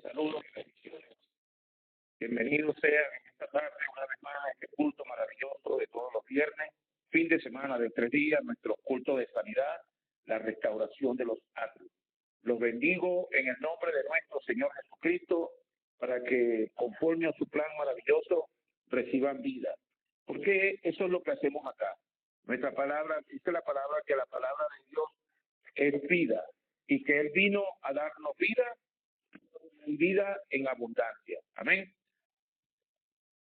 Saludos y bendiciones. Bienvenidos sean en esta tarde una vez más a este culto maravilloso de todos los viernes, fin de semana de 3 días, nuestro culto de sanidad, la restauración de los atrios. Los bendigo en el nombre de nuestro Señor Jesucristo para que conforme a su plan maravilloso reciban vida. Porque eso es lo que hacemos acá. Nuestra palabra, dice la palabra que la palabra de Dios es vida y que Él vino a darnos vida y vida en abundancia. Amén.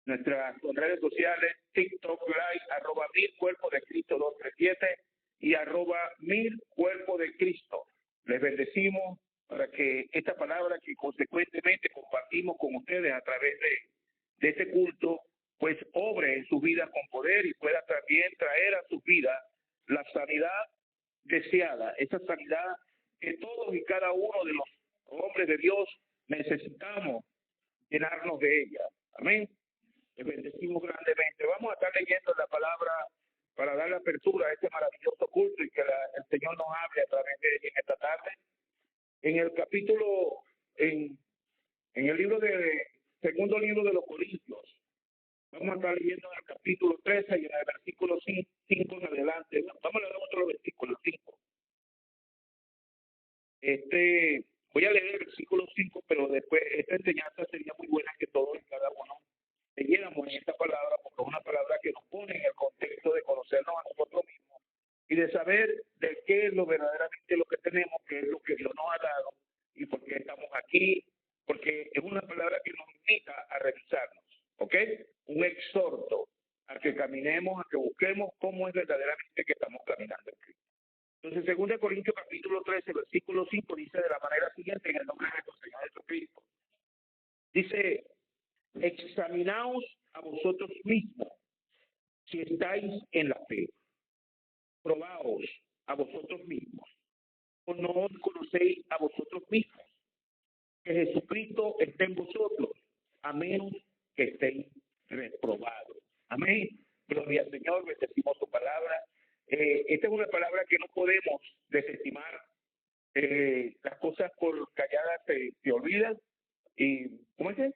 Nuestras redes sociales, TikTok Live, @1000 Cuerpo de Cristo 237 y @1000 Cuerpo de Cristo. Les bendecimos para que esta palabra que consecuentemente compartimos con ustedes a través de este culto, pues obre en sus vidas con poder y pueda también traer a sus vidas la sanidad deseada, esa sanidad que todos y cada uno de los hombres de Dios necesitamos llenarnos de ella. Amén. Les bendecimos grandemente. Vamos a estar leyendo la palabra para dar la apertura a este maravilloso culto y que el Señor nos hable a través de ella en esta tarde. En el capítulo, en el libro segundo libro de los Corintios, vamos a estar leyendo en el capítulo 13 y en el versículo 5 en adelante. Vamos a leer otro versículo 5. Voy a leer el versículo 5, pero después esta enseñanza sería muy buena que todos y cada uno leyéramos en esta palabra, porque es una palabra que nos pone en el contexto de conocernos a nosotros mismos y de saber de qué es lo verdaderamente lo que tenemos, qué es lo que Dios nos ha dado y por qué estamos aquí, porque es una palabra que nos invita a revisarnos, ¿ok? Un exhorto a que caminemos, a que busquemos cómo es verdaderamente que estamos caminando en Cristo. Entonces, 2 Corintios capítulo 13, versículo 5, dice de la manera siguiente, en el nombre de nuestro Señor Jesucristo. Dice: examinaos a vosotros mismos si estáis en la fe. Probaos a vosotros mismos. ¿O no os conocéis a vosotros mismos? Que Jesucristo esté en vosotros, a menos que estéis reprobados. Amén. Gloria al Señor, bendecimos su palabra. Esta es una palabra que no podemos desestimar. Las cosas por calladas se olvidan. Y, ¿cómo es?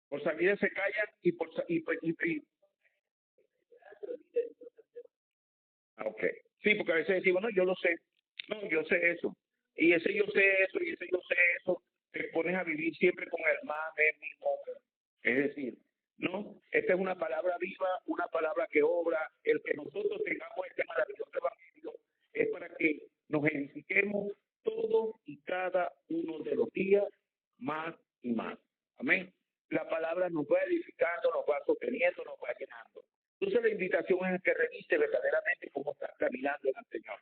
Por salida se callan y ok. Sí, porque a veces decimos, no, yo lo sé. No, yo sé eso. Y ese yo sé eso, y ese yo sé eso. Te pones a vivir siempre con el más de mismo. Es decir, no, esta es una palabra viva, una palabra que obra. El que nosotros tengamos este maravilloso evangelio es para que nos edifiquemos todos y cada uno de los días más y más. Amén. La palabra nos va edificando, nos va sosteniendo, nos va llenando. Entonces la invitación es que revise verdaderamente cómo está caminando en el Señor.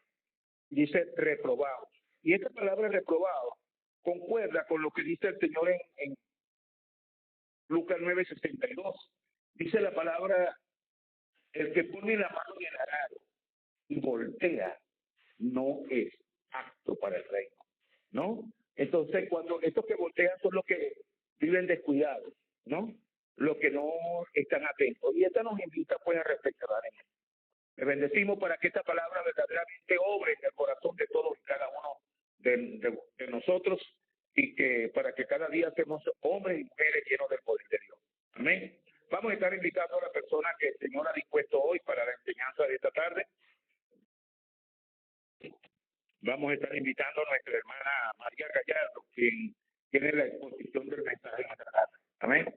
Dice reprobados. Y esta palabra reprobado concuerda con lo que dice el Señor en Lucas 9:62. Dice la palabra: el que pone la mano en el arado y voltea no es apto para el reino, ¿no? Entonces, cuando estos que voltean son los que viven descuidados, ¿no? Los que no están atentos. Y esta nos invita pues a reflexionar en esto. Le bendecimos para que esta palabra verdaderamente obre en el corazón de todos y cada uno de nosotros, y que para que cada día seamos hombres y mujeres llenos del poder de Dios. Amén. Vamos a estar invitando a la persona que el Señor ha dispuesto hoy para la enseñanza de esta tarde. Vamos a estar invitando a nuestra hermana María Gallardo, quien tiene la exposición del mensaje en esta tarde. Amén.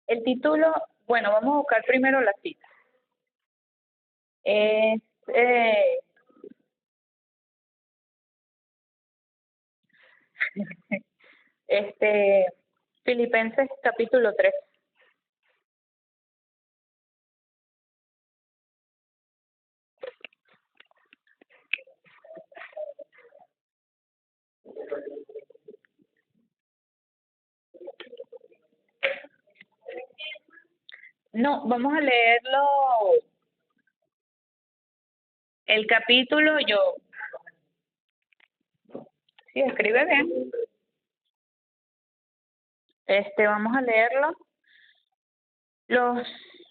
El título, bueno, vamos a buscar primero la cita. Filipenses capítulo 3. No, vamos a leerlo. El capítulo yo. Sí, escribe bien. Vamos a leerlo.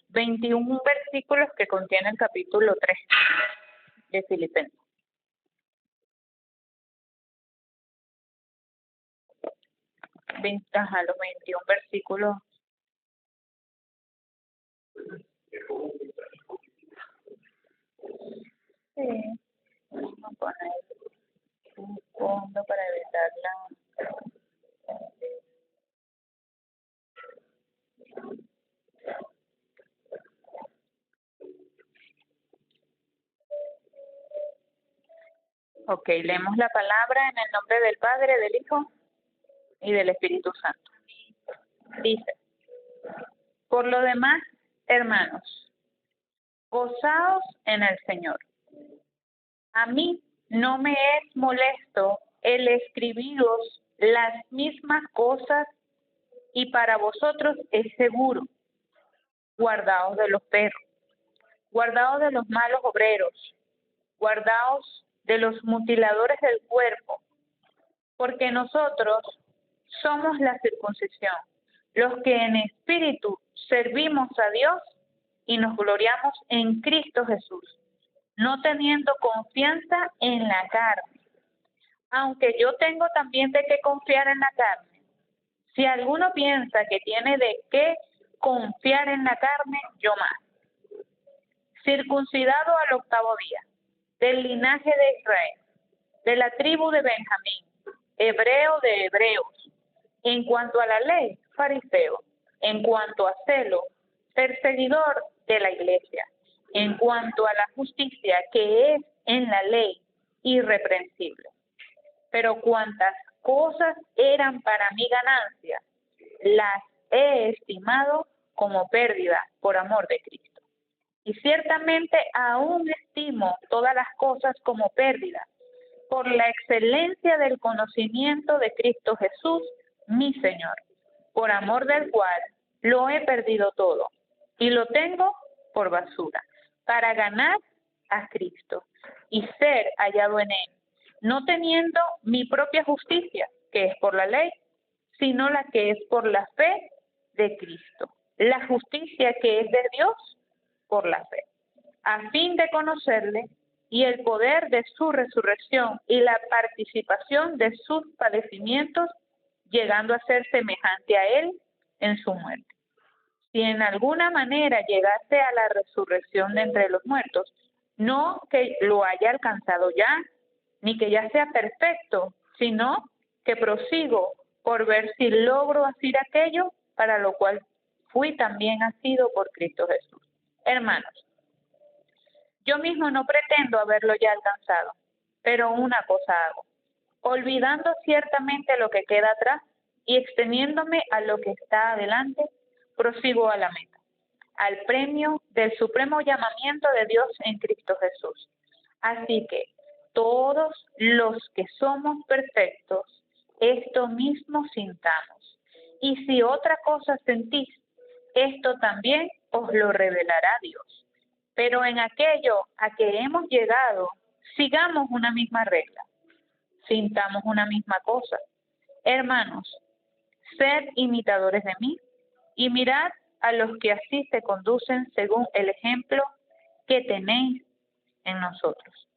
21 versículos que contiene el capítulo 3 de Filipenses. Los 21 versículos. Sí, vamos a poner un fondo para evitar la... Ok, leemos la palabra en el nombre del Padre, del Hijo y del Espíritu Santo. Dice: por lo demás, hermanos, gozaos en el Señor. A mí no me es molesto el escribiros las mismas cosas, y para vosotros es seguro. Guardaos de los perros, guardaos de los malos obreros, guardaos de los mutiladores del cuerpo, porque nosotros somos la circuncisión, los que en espíritu servimos a Dios y nos gloriamos en Cristo Jesús, no teniendo confianza en la carne, aunque yo tengo también de qué confiar en la carne. Si alguno piensa que tiene de qué confiar en la carne, yo más. Circuncidado al 8º día, del linaje de Israel, de la tribu de Benjamín, hebreo de hebreos, en cuanto a la ley, fariseo, en cuanto a celo, perseguidor de la iglesia, en cuanto a la justicia que es en la ley, irreprensible. Pero cuantas cosas eran para mi ganancia, las he estimado como pérdida por amor de Cristo. Y ciertamente aún estimo todas las cosas como pérdida por la excelencia del conocimiento de Cristo Jesús, mi Señor, por amor del cual lo he perdido todo y lo tengo por basura, para ganar a Cristo y ser hallado en él, no teniendo mi propia justicia, que es por la ley, sino la que es por la fe de Cristo, la justicia que es de Dios por la fe, a fin de conocerle y el poder de su resurrección y la participación de sus padecimientos, llegando a ser semejante a él en su muerte. Si en alguna manera llegase a la resurrección de entre los muertos, no que lo haya alcanzado ya, ni que ya sea perfecto, sino que prosigo por ver si logro hacer aquello para lo cual fui también asido por Cristo Jesús. Hermanos, yo mismo no pretendo haberlo ya alcanzado, pero una cosa hago, olvidando ciertamente lo que queda atrás y extendiéndome a lo que está adelante, prosigo a la meta, al premio del supremo llamamiento de Dios en Cristo Jesús. Así que todos los que somos perfectos, esto mismo sintamos. Y si otra cosa sentís, esto también os lo revelará Dios. Pero en aquello a que hemos llegado, sigamos una misma regla, sintamos una misma cosa. Hermanos, sed imitadores de mí y mirad a los que así se conducen según el ejemplo que tenéis en nosotros.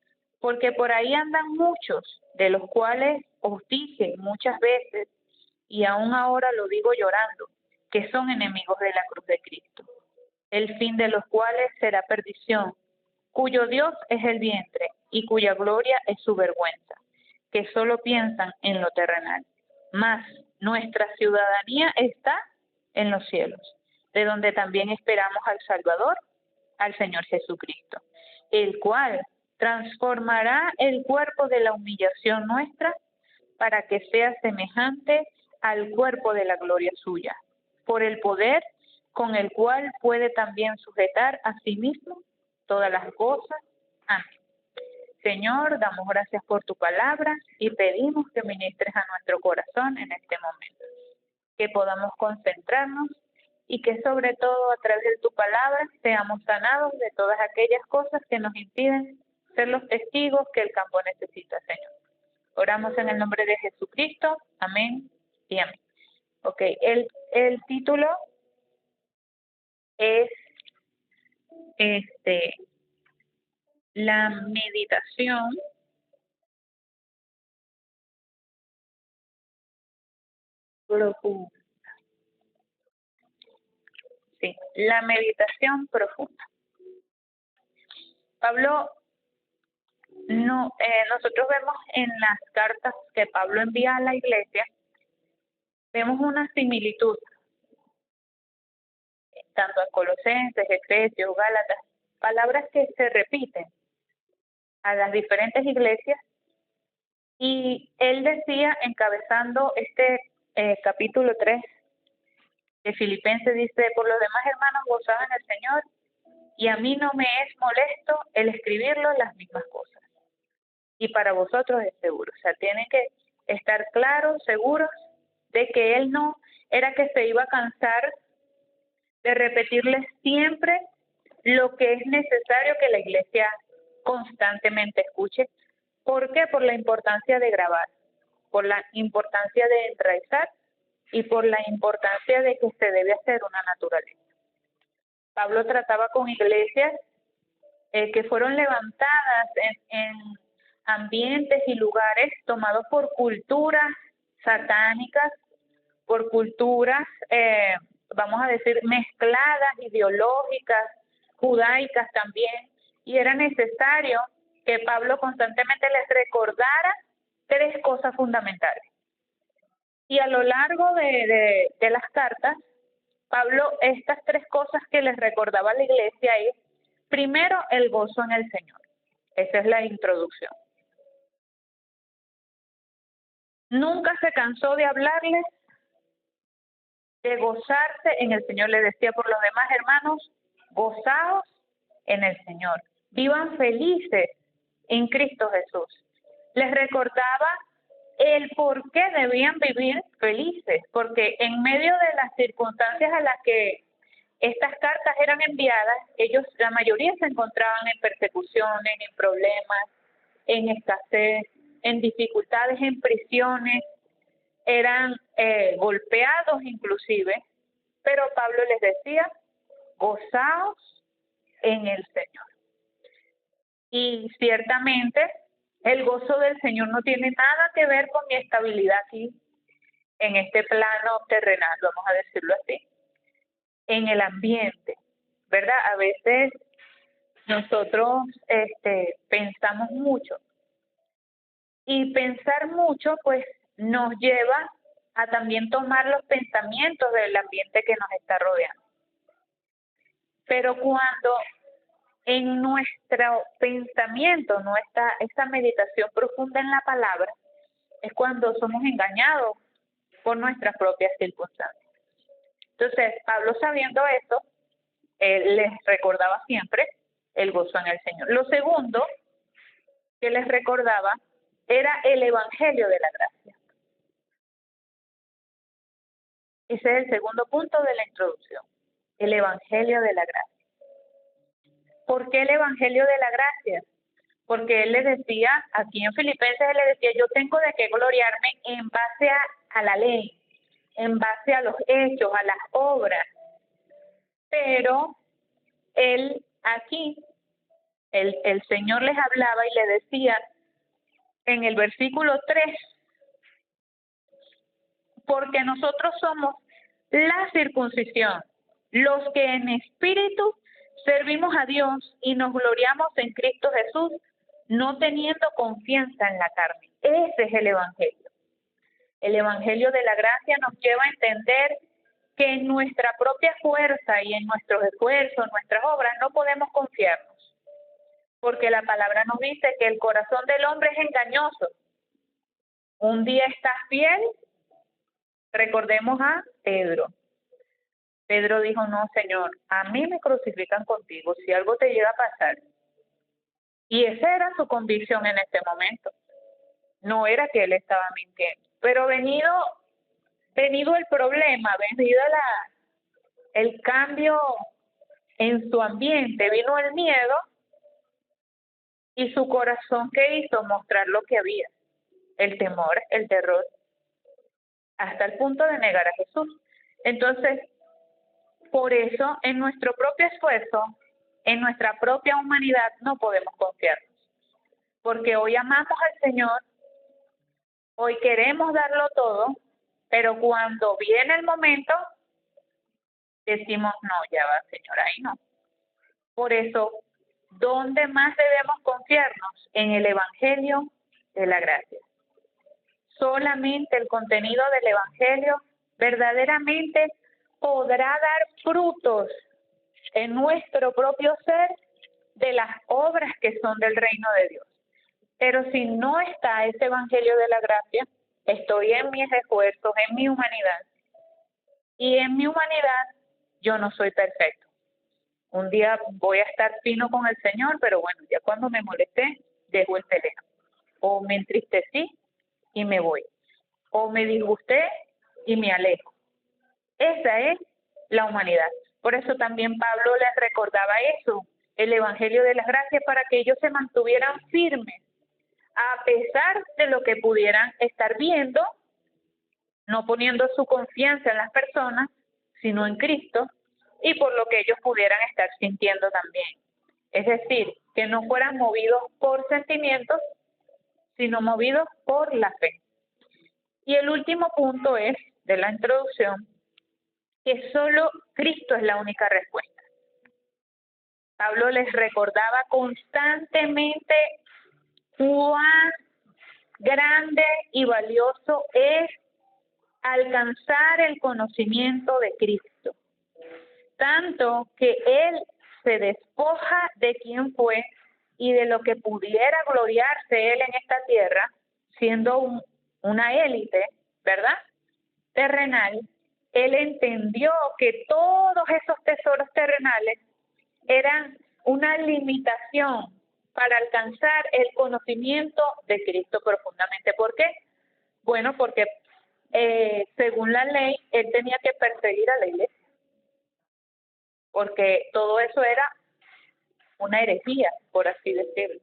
Porque por ahí andan muchos, de los cuales os dije muchas veces, y aún ahora lo digo llorando, que son enemigos de la cruz de Cristo, el fin de los cuales será perdición, cuyo Dios es el vientre y cuya gloria es su vergüenza, que solo piensan en lo terrenal. Mas nuestra ciudadanía está en los cielos, de donde también esperamos al Salvador, al Señor Jesucristo, el cual transformará el cuerpo de la humillación nuestra para que sea semejante al cuerpo de la gloria suya, por el poder con el cual puede también sujetar a sí mismo todas las cosas. Amén. Señor, damos gracias por tu palabra y pedimos que ministres a nuestro corazón en este momento, que podamos concentrarnos y que sobre todo a través de tu palabra seamos sanados de todas aquellas cosas que nos impiden ser los testigos que el campo necesita, Señor. Oramos en el nombre de Jesucristo. Amén y amén. Ok, el título es la meditación profunda. Sí, la meditación profunda. Pablo, nosotros vemos en las cartas que Pablo envía a la iglesia, vemos una similitud, tanto a Colosenses, Efesios, Gálatas, palabras que se repiten a las diferentes iglesias, y él decía, encabezando este capítulo 3 de Filipenses, dice: por los demás, hermanos, gozados en el Señor, y a mí no me es molesto el escribirlo las mismas cosas, y para vosotros es seguro. O sea, tienen que estar claros, seguros de que él no era que se iba a cansar de repetirles siempre lo que es necesario que la iglesia constantemente escuche. ¿Por qué? Por la importancia de grabar, por la importancia de enraizar y por la importancia de que se debe hacer una naturaleza. Pablo trataba con iglesias que fueron levantadas en ambientes y lugares tomados por culturas satánicas, por culturas, vamos a decir, mezcladas, ideológicas, judaicas también, y era necesario que Pablo constantemente les recordara 3 cosas fundamentales. Y a lo largo de las cartas, Pablo, estas 3 cosas que les recordaba a la iglesia es, primero, el gozo en el Señor. Esa es la introducción. Nunca se cansó de hablarles de gozarse en el Señor. Le decía: por los demás, hermanos, gozaos en el Señor. Vivan felices en Cristo Jesús. Les recordaba el por qué debían vivir felices, porque en medio de las circunstancias a las que estas cartas eran enviadas, ellos, la mayoría, se encontraban en persecuciones, en problemas, en escasez, en dificultades, en prisiones, eran golpeados inclusive, pero Pablo les decía: gozaos en el Señor. Y ciertamente el gozo del Señor no tiene nada que ver con mi estabilidad aquí en este plano terrenal, vamos a decirlo así, en el ambiente, ¿verdad? A veces nosotros pensamos mucho, y pensar mucho pues nos lleva a también tomar los pensamientos del ambiente que nos está rodeando. Pero cuando en nuestro pensamiento no está esa meditación profunda en la palabra, es cuando somos engañados por nuestras propias circunstancias. Entonces, Pablo, sabiendo eso, les recordaba siempre el gozo en el Señor. Lo segundo que les recordaba era el Evangelio de la gracia. Ese es el segundo punto de la introducción, el Evangelio de la gracia. ¿Por qué el Evangelio de la gracia? Porque él les decía, aquí en Filipenses, él les decía: yo tengo de qué gloriarme en base a la ley, en base a los hechos, a las obras. Pero él aquí, el Señor les hablaba y le decía en el versículo 3, porque nosotros somos la circuncisión, los que en espíritu servimos a Dios y nos gloriamos en Cristo Jesús, no teniendo confianza en la carne. Ese es el Evangelio. El Evangelio de la gracia nos lleva a entender que en nuestra propia fuerza y en nuestros esfuerzos, nuestras obras, no podemos confiarnos, porque la palabra nos dice que el corazón del hombre es engañoso. Un día estás fiel, recordemos a Pedro. Pedro dijo: no, Señor, a mí me crucifican contigo si algo te llega a pasar. Y esa era su convicción en este momento. No era que él estaba mintiendo. Pero venido el problema, venido el cambio en su ambiente, vino el miedo, y su corazón, ¿qué hizo? Mostrar lo que había, el temor, el terror, hasta el punto de negar a Jesús. Entonces, por eso, en nuestro propio esfuerzo, en nuestra propia humanidad no podemos confiarnos. Porque hoy amamos al Señor, hoy queremos darlo todo, pero cuando viene el momento, decimos, no, ya va, Señor, ahí no. Por eso, ¿dónde más debemos confiarnos? En el Evangelio de la gracia. Solamente el contenido del Evangelio verdaderamente podrá dar frutos en nuestro propio ser de las obras que son del reino de Dios. Pero si no está ese Evangelio de la gracia, estoy en mis esfuerzos, en mi humanidad. Y en mi humanidad yo no soy perfecto. Un día voy a estar fino con el Señor, pero bueno, ya cuando me molesté, dejo el teléfono. O me entristecí y me voy. O me disgusté y me alejo. Esa es la humanidad. Por eso también Pablo les recordaba eso, el Evangelio de las Gracias, para que ellos se mantuvieran firmes, a pesar de lo que pudieran estar viendo, no poniendo su confianza en las personas, sino en Cristo, y por lo que ellos pudieran estar sintiendo también. Es decir, que no fueran movidos por sentimientos, sino movidos por la fe. Y el último punto es, de la introducción, que solo Cristo es la única respuesta. Pablo les recordaba constantemente cuán grande y valioso es alcanzar el conocimiento de Cristo. Tanto que Él se despoja de quien fue y de lo que pudiera gloriarse Él en esta tierra, siendo una élite, ¿verdad?, terrenal. Él entendió que todos esos tesoros terrenales eran una limitación para alcanzar el conocimiento de Cristo profundamente. ¿Por qué? Bueno, porque según la ley, él tenía que perseguir a la iglesia, porque todo eso era una herejía, por así decirlo,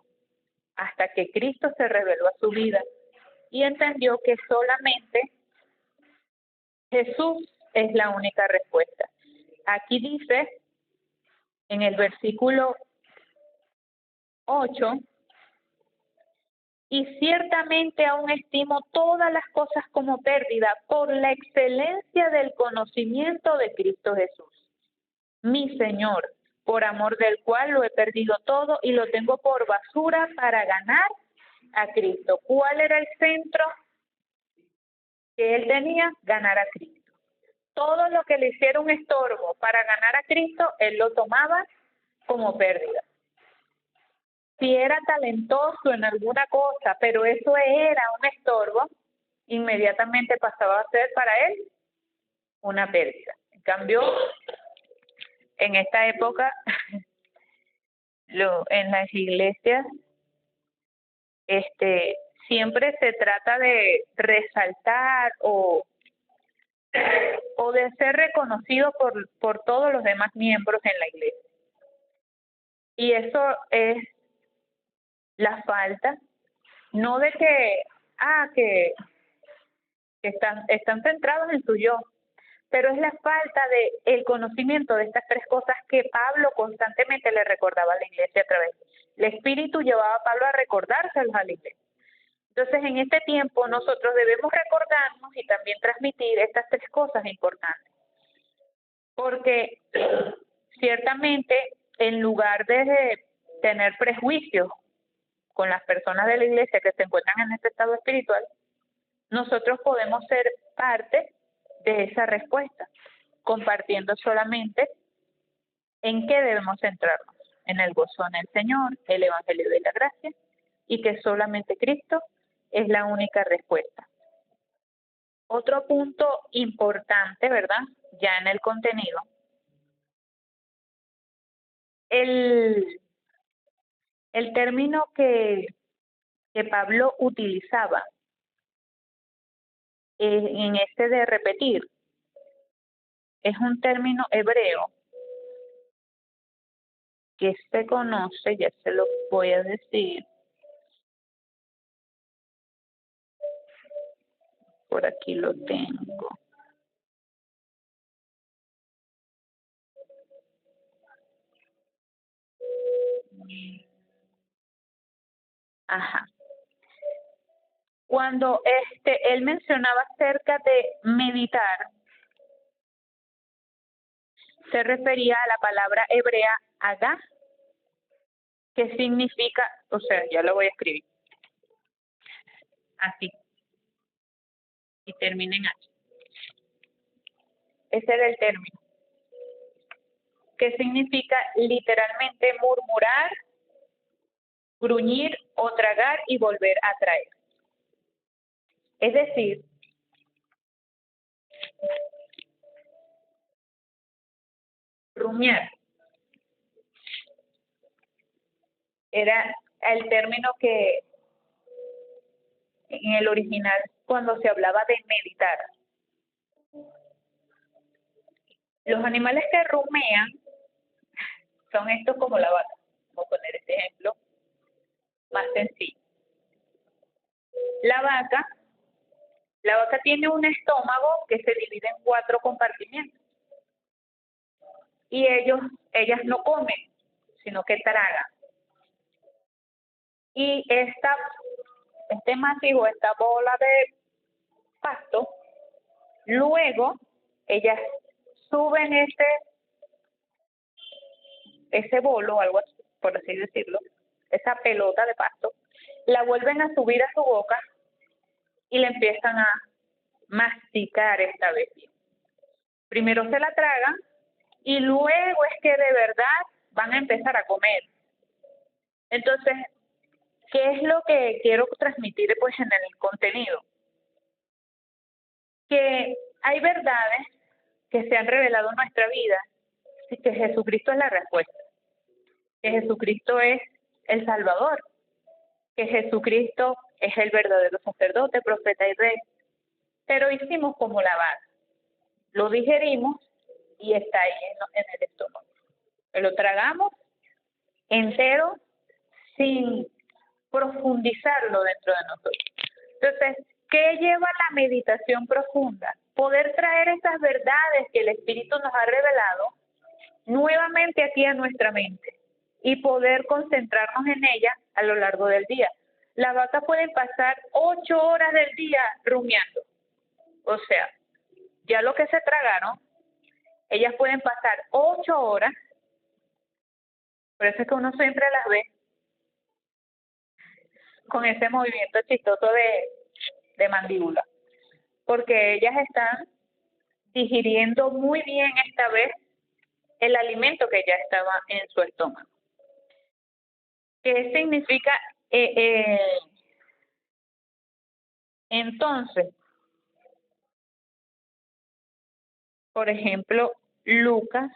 hasta que Cristo se reveló a su vida y entendió que solamente Jesús es la única respuesta. Aquí dice, en el versículo 8, y ciertamente aún estimo todas las cosas como pérdida por la excelencia del conocimiento de Cristo Jesús, mi Señor, por amor del cual lo he perdido todo y lo tengo por basura para ganar a Cristo. ¿Cuál era el centro que él tenía? Ganar a Cristo. Todo lo que le hiciera un estorbo para ganar a Cristo, él lo tomaba como pérdida. Si era talentoso en alguna cosa, pero eso era un estorbo, inmediatamente pasaba a ser para él una pérdida. En cambio, en esta época, en las iglesias, siempre se trata de resaltar o de ser reconocido por todos los demás miembros en la iglesia. Y eso es la falta, no de que están centrados en su yo, pero es la falta de el conocimiento de estas tres cosas que Pablo constantemente le recordaba a la iglesia a través. El Espíritu llevaba a Pablo a recordárselos a la iglesia. Entonces, en este tiempo nosotros debemos recordarnos y también transmitir estas tres cosas importantes. Porque ciertamente, en lugar de tener prejuicios con las personas de la iglesia que se encuentran en este estado espiritual, nosotros podemos ser parte de esa respuesta, compartiendo solamente en qué debemos centrarnos, en el gozo en el Señor, el Evangelio de la gracia, y que solamente Cristo es la única respuesta. Otro punto importante, ¿verdad?, ya en el contenido, el término que Pablo utilizaba en de repetir es un término hebreo que se conoce, ya se lo voy a decir, por aquí lo tengo. Ajá. Cuando él mencionaba acerca de meditar, se refería a la palabra hebrea agá, que significa, o sea, ya lo voy a escribir, así, y termina en H. Ese era el término, que significa literalmente murmurar, gruñir o tragar y volver a traer. Es decir, rumiar era el término que en el original, cuando se hablaba de meditar, los animales que rumean son estos como la vaca. Vamos a poner este ejemplo más sencillo. La vaca tiene un estómago que se divide en 4 compartimientos. Y ellas no comen, sino que tragan. Y este masivo, esta bola de pasto, luego ellas suben ese bolo, algo así, por así decirlo, esa pelota de pasto, la vuelven a subir a su boca y le empiezan a masticar esta vez. Primero se la tragan y luego es que de verdad van a empezar a comer. Entonces, ¿qué es lo que quiero transmitir pues en el contenido? Que hay verdades que se han revelado en nuestra vida y que Jesucristo es la respuesta, que Jesucristo es el Salvador, que Jesucristo es el verdadero sacerdote, profeta y rey. Pero hicimos como la vaca, lo digerimos y está ahí en el estómago. Lo tragamos entero sin profundizarlo dentro de nosotros. Entonces, ¿qué lleva la meditación profunda? Poder traer esas verdades que el Espíritu nos ha revelado nuevamente aquí a nuestra mente y poder concentrarnos en ella a lo largo del día. Las vacas pueden pasar 8 horas del día rumiando. O sea, ya lo que se tragaron, ellas pueden pasar 8 horas, por eso es que uno siempre las ve con ese movimiento chistoso de mandíbula, porque ellas están digiriendo muy bien esta vez el alimento que ya estaba en su estómago. ¿Qué significa? Entonces, por ejemplo, Lucas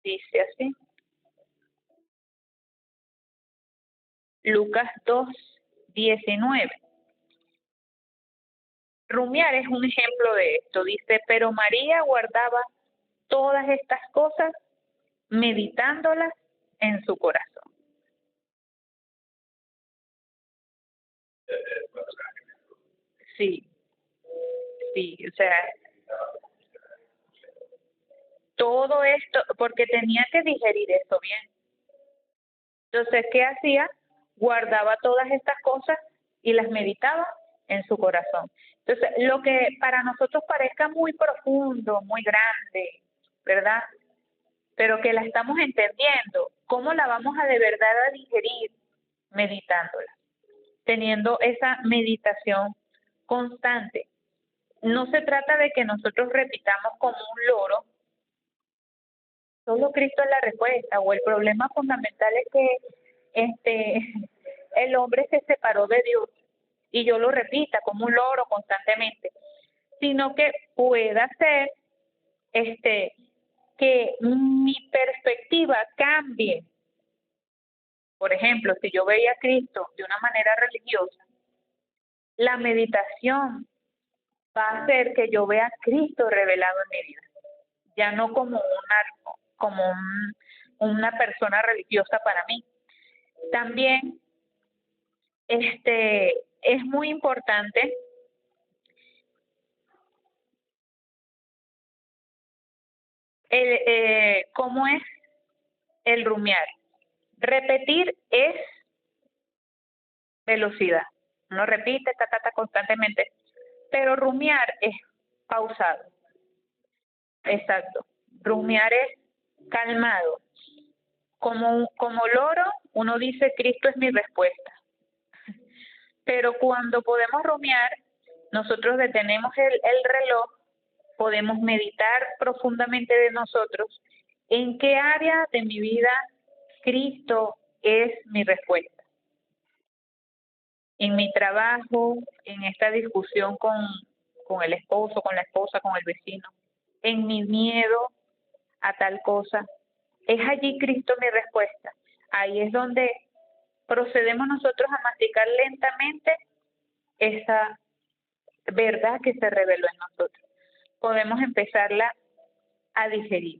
dice así, Lucas 2:19. Rumiar es un ejemplo de esto. Dice, pero María guardaba todas estas cosas meditándolas en su corazón. Sí, o sea, todo esto, porque tenía que digerir esto bien. Entonces, ¿qué hacía? Guardaba todas estas cosas y las meditaba en su corazón. Entonces, lo que para nosotros parezca muy profundo, muy grande, ¿verdad? Pero que la estamos entendiendo, ¿cómo la vamos a de verdad a digerir? Meditándola, teniendo esa meditación constante. No se trata de que nosotros repitamos como un loro, solo Cristo es la respuesta, o el problema fundamental es que el hombre se separó de Dios y yo lo repita como un loro constantemente, sino que pueda ser que mi perspectiva cambie. Por ejemplo, si yo veía a Cristo de una manera religiosa, la meditación va a hacer que yo vea a Cristo revelado en mi vida, ya no como una persona religiosa para mí. También es muy importante cómo es el rumiar. Repetir es velocidad. Uno repite, constantemente. Pero rumiar es pausado. Exacto. Rumiar es calmado. Como loro, uno dice, Cristo es mi respuesta. Pero cuando podemos rumiar, nosotros detenemos el reloj, podemos meditar profundamente de nosotros, en qué área de mi vida Cristo es mi respuesta. En mi trabajo, en esta discusión con el esposo, con la esposa, con el vecino, en mi miedo a tal cosa, ¿es allí Cristo mi respuesta? Ahí es donde procedemos nosotros a masticar lentamente esa verdad que se reveló en nosotros. Podemos empezarla a digerir.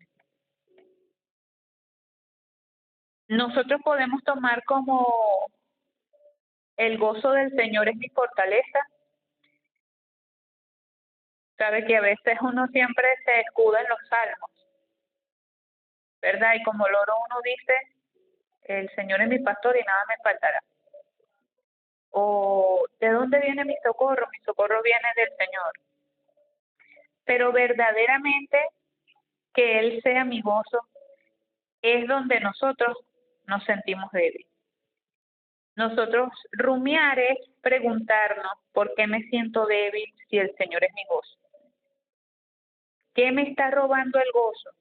Nosotros podemos tomar como el gozo del Señor es mi fortaleza. Sabe que a veces uno siempre se escuda en los salmos, ¿verdad? Y como loro uno dice, el Señor es mi pastor y nada me faltará. O, ¿de dónde viene mi socorro? Mi socorro viene del Señor. Pero verdaderamente que Él sea mi gozo es donde nosotros nos sentimos débiles. Nosotros rumiar es preguntarnos por qué me siento débil si el Señor es mi gozo. ¿Qué me está robando el gozo?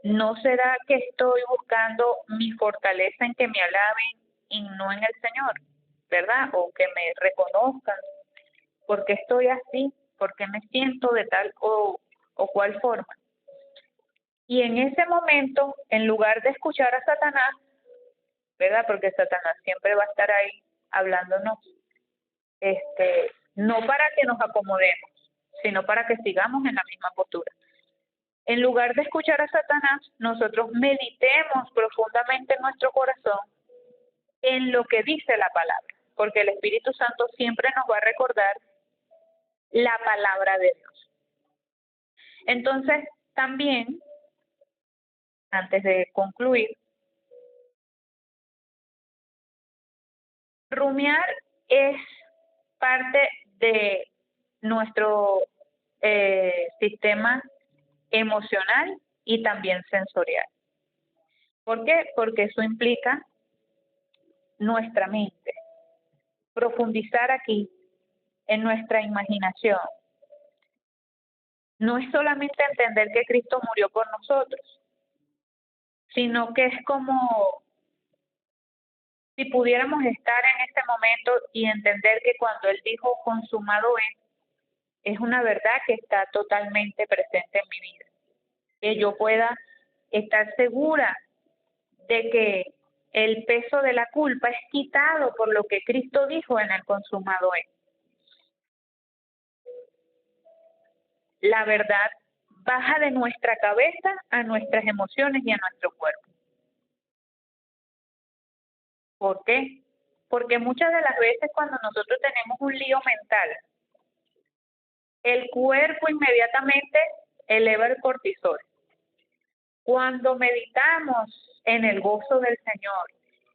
¿No será que estoy buscando mi fortaleza en que me alaben y no en el Señor? ¿Verdad? O que me reconozcan. ¿Por qué estoy así? ¿Por qué me siento de tal o cual forma? Y en ese momento, en lugar de escuchar a Satanás, ¿verdad? Porque Satanás siempre va a estar ahí hablándonos, no para que nos acomodemos, sino para que sigamos en la misma postura. En lugar de escuchar a Satanás, nosotros meditemos profundamente en nuestro corazón en lo que dice la palabra, porque el Espíritu Santo siempre nos va a recordar la palabra de Dios. Entonces, también, antes de concluir, rumiar es parte de nuestro sistema emocional y también sensorial. ¿Por qué? Porque eso implica nuestra mente, profundizar aquí en nuestra imaginación. No es solamente entender que Cristo murió por nosotros, sino que es como si pudiéramos estar en este momento y entender que cuando Él dijo consumado es una verdad que está totalmente presente en mi vida. Que yo pueda estar segura de que el peso de la culpa es quitado por lo que Cristo dijo en el consumado es. La verdad baja de nuestra cabeza a nuestras emociones y a nuestro cuerpo. ¿Por qué? Porque muchas de las veces cuando nosotros tenemos un lío mental, el cuerpo inmediatamente eleva el cortisol. Cuando meditamos en el gozo del Señor,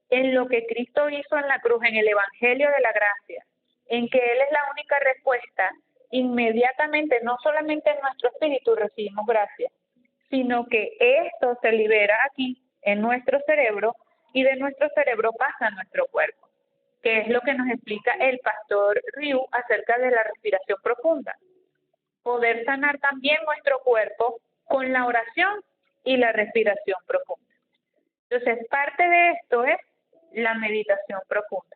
en lo que Cristo hizo en la cruz, en el Evangelio de la Gracia, en que Él es la única respuesta, inmediatamente, no solamente en nuestro espíritu recibimos gracia, sino que esto se libera aquí, en nuestro cerebro, y de nuestro cerebro pasa a nuestro cuerpo, que es lo que nos explica el pastor Ryu acerca de la respiración profunda. Poder sanar también nuestro cuerpo con la oración y la respiración profunda. Entonces, parte de esto es la meditación profunda.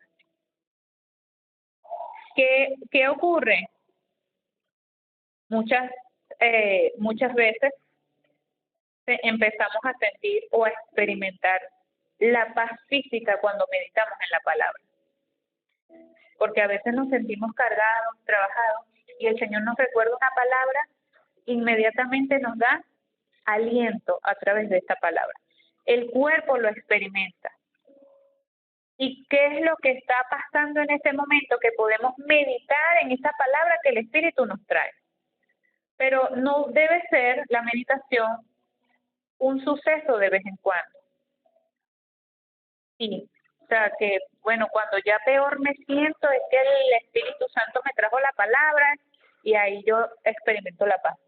¿Qué ocurre? Muchas veces empezamos a sentir o a experimentar la paz física cuando meditamos en la palabra. Porque a veces nos sentimos cargados, trabajados, y el Señor nos recuerda una palabra, inmediatamente nos da aliento a través de esta palabra. El cuerpo lo experimenta. ¿Y qué es lo que está pasando en ese momento? Que podemos meditar en esa palabra que el Espíritu nos trae. Pero no debe ser la meditación un suceso de vez en cuando. Sí, o sea que, bueno, cuando ya peor me siento es que el Espíritu Santo me trajo la palabra y ahí yo experimento la paz,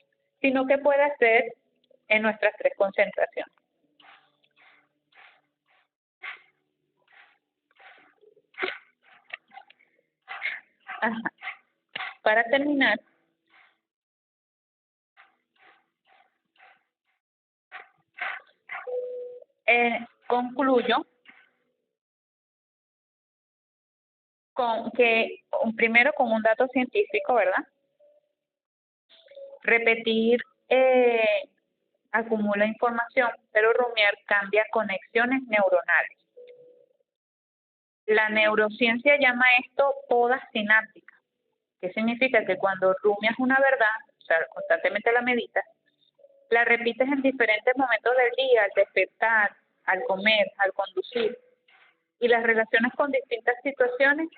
sino que puede ser en nuestras tres concentraciones. Ajá. Para terminar, concluyo con que primero con un dato científico, ¿verdad? Repetir acumula información, pero rumiar cambia conexiones neuronales. La neurociencia llama esto poda sináptica, que significa que cuando rumias una verdad, o sea, constantemente la meditas, la repites en diferentes momentos del día, al despertar, al comer, al conducir, y las relaciones con distintas situaciones,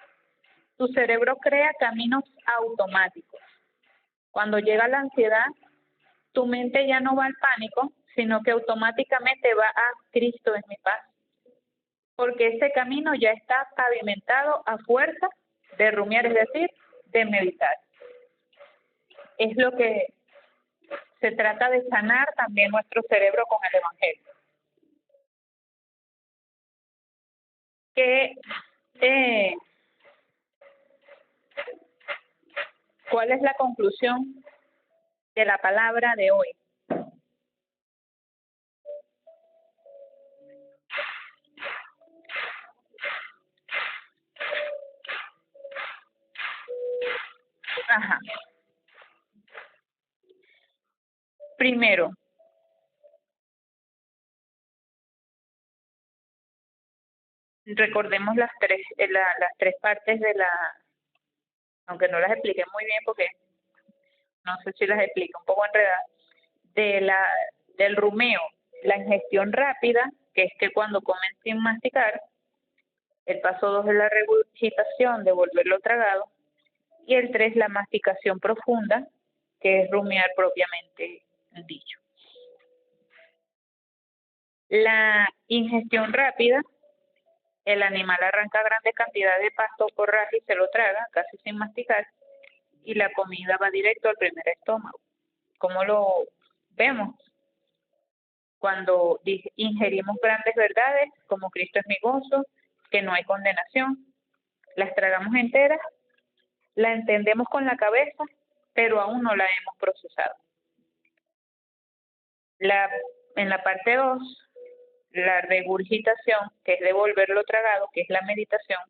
tu cerebro crea caminos automáticos. Cuando llega la ansiedad, tu mente ya no va al pánico, sino que automáticamente va a Cristo es mi paz. Porque ese camino ya está pavimentado a fuerza de rumiar, es decir, de meditar. Es lo que se trata de sanar también nuestro cerebro con el Evangelio. ¿Cuál es la conclusión de la palabra de hoy? Ajá. Primero, recordemos las tres partes de la, aunque no las expliqué muy bien porque no sé si las explico un poco enredadas, del rumeo, la ingestión rápida, que es que cuando comen sin masticar, el paso 2 es la regurgitación, devolverlo tragado, y el 3 la masticación profunda, que es rumiar propiamente dicho. La ingestión rápida, el animal arranca grandes cantidades de pasto o forraje y se lo traga, casi sin masticar, y la comida va directo al primer estómago. ¿Cómo lo vemos? Cuando ingerimos grandes verdades, como Cristo es mi gozo, que no hay condenación, las tragamos enteras, la entendemos con la cabeza, pero aún no la hemos procesado. En la parte 2, la regurgitación, que es devolver lo tragado, que es la meditación,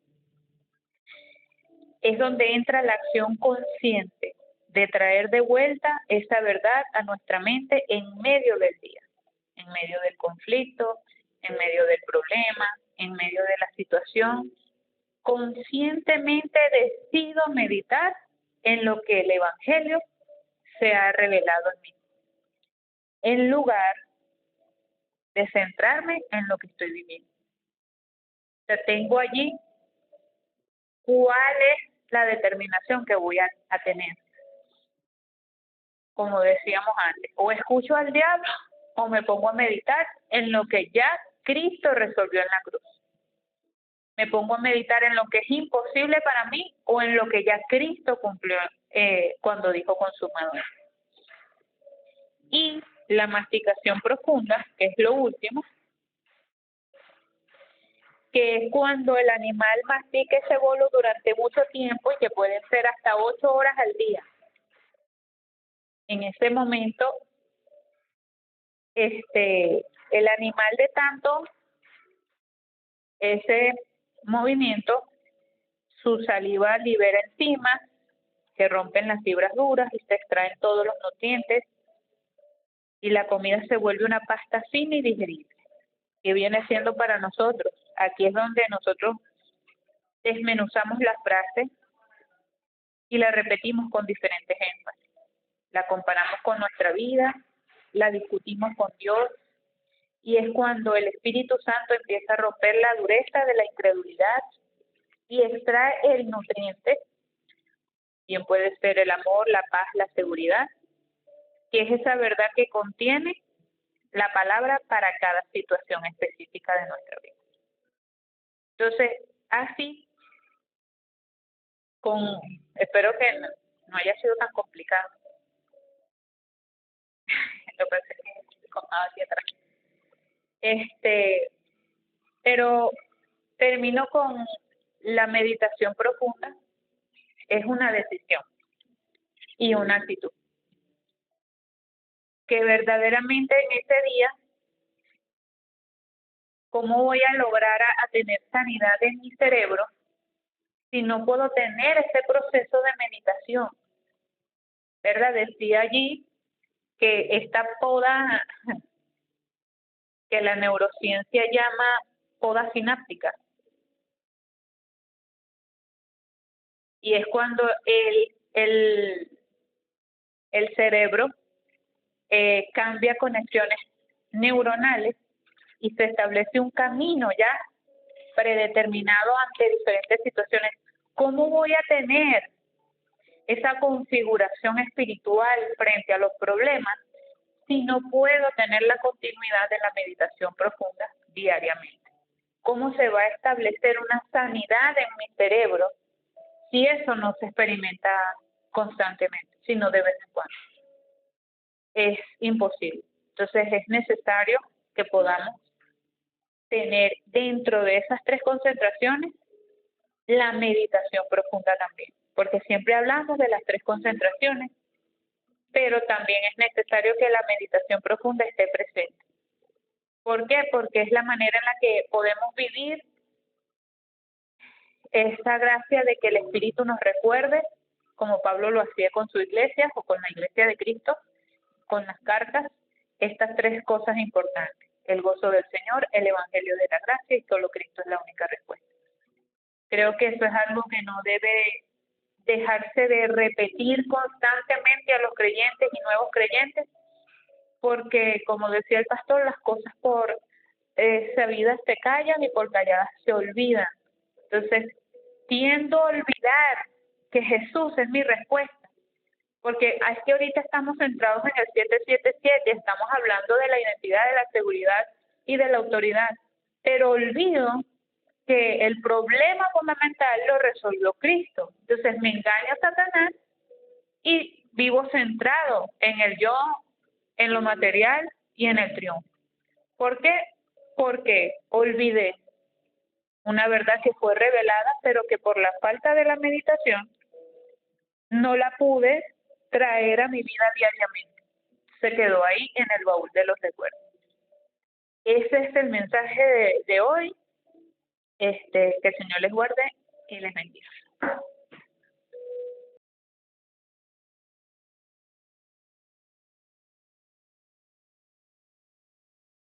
es donde entra la acción consciente de traer de vuelta esa verdad a nuestra mente en medio del día, en medio del conflicto, en medio del problema, en medio de la situación. Conscientemente decido meditar en lo que el Evangelio se ha revelado en mí, en lugar de centrarme en lo que estoy viviendo. O sea, tengo allí cuál es la determinación que voy a tener. Como decíamos antes, o escucho al diablo o me pongo a meditar en lo que ya Cristo resolvió en la cruz. Me pongo a meditar en lo que es imposible para mí o en lo que ya Cristo cumplió cuando dijo consumado. Y la masticación profunda, que es lo último, que es cuando el animal mastica ese bolo durante mucho tiempo y que pueden ser hasta 8 horas al día. En ese momento, el animal de tanto ese movimiento, su saliva libera enzimas que rompen las fibras duras y se extraen todos los nutrientes y la comida se vuelve una pasta fina y digerible, que viene siendo para nosotros. Aquí es donde nosotros desmenuzamos la frase y la repetimos con diferentes énfasis. La comparamos con nuestra vida, la discutimos con Dios, y es cuando el Espíritu Santo empieza a romper la dureza de la incredulidad y extrae el nutriente, bien puede ser el amor, la paz, la seguridad, que es esa verdad que contiene la palabra para cada situación específica de nuestra vida. Entonces, así, espero que no haya sido tan complicado. Lo que pasa es que contaba hacia atrás. Pero termino con la meditación profunda. Es una decisión y una actitud. Que verdaderamente en ese día, ¿cómo voy a lograr a tener sanidad en mi cerebro si no puedo tener ese proceso de meditación? ¿Verdad? Decía allí que esta poda, que la neurociencia llama poda sináptica, y es cuando el cerebro cambia conexiones neuronales y se establece un camino ya predeterminado ante diferentes situaciones. ¿Cómo voy a tener esa configuración espiritual frente a los problemas si no puedo tener la continuidad de la meditación profunda diariamente? ¿Cómo se va a establecer una sanidad en mi cerebro si eso no se experimenta constantemente, sino de vez en cuando? Es imposible. Entonces es necesario que podamos tener dentro de esas 3 concentraciones la meditación profunda también, porque siempre hablamos de las 3 concentraciones, pero también es necesario que la meditación profunda esté presente. ¿Por qué? Porque es la manera en la que podemos vivir esa gracia de que el Espíritu nos recuerde, como Pablo lo hacía con su iglesia o con la iglesia de Cristo, con las cartas, estas 3 cosas importantes: el gozo del Señor, el Evangelio de la gracia, y solo Cristo es la única respuesta. Creo que eso es algo que no debe dejarse de repetir constantemente a los creyentes y nuevos creyentes, porque, como decía el pastor, las cosas por sabidas se callan y por calladas se olvidan. Entonces, tiendo a olvidar que Jesús es mi respuesta, porque es que ahorita estamos centrados en el 777, estamos hablando de la identidad, de la seguridad y de la autoridad, pero olvido que el problema fundamental lo resolvió Cristo. Entonces me engaña Satanás y vivo centrado en el yo, en lo material y en el triunfo. ¿Por qué? Porque olvidé una verdad que fue revelada, pero que por la falta de la meditación no la pude traer a mi vida diariamente. Se quedó ahí en el baúl de los recuerdos. Ese es el mensaje de hoy. Que el Señor les guarde y les bendiga.